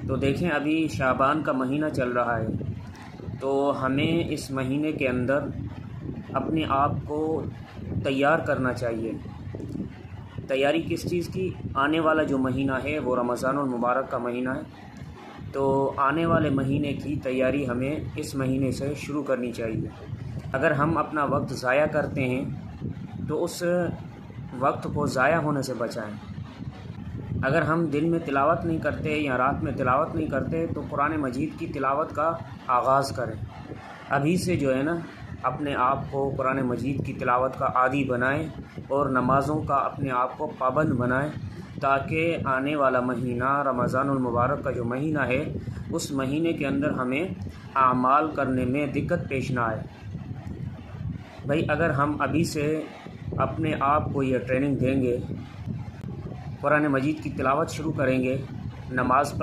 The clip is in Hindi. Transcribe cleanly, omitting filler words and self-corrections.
तो देखें, अभी शाबान का महीना चल रहा है, तो हमें इस महीने के अंदर अपने आप को तैयार करना चाहिए। तैयारी किस चीज़ की? आने वाला जो महीना है वो रमज़ानुल मुबारक का महीना है, तो आने वाले महीने की तैयारी हमें इस महीने से शुरू करनी चाहिए। अगर हम अपना वक्त ज़ाया करते हैं तो उस वक्त को ज़ाया होने से बचाएं। अगर हम दिन में तिलावत नहीं करते या रात में तिलावत नहीं करते तो कुरान मजीद की तिलावत का आगाज़ करें। अभी से जो है ना, अपने आप को कुरान मजीद की तिलावत का आदी बनाएं और नमाज़ों का अपने आप को पाबंद बनाएं, ताकि आने वाला महीना रमज़ानुल मुबारक का जो महीना है उस महीने के अंदर हमें आमाल करने में दिक्कत पेश ना आए। भाई, अगर हम अभी से अपने आप को यह ट्रेनिंग देंगे, कुरान मजीद की तिलावत शुरू करेंगे, नमाज़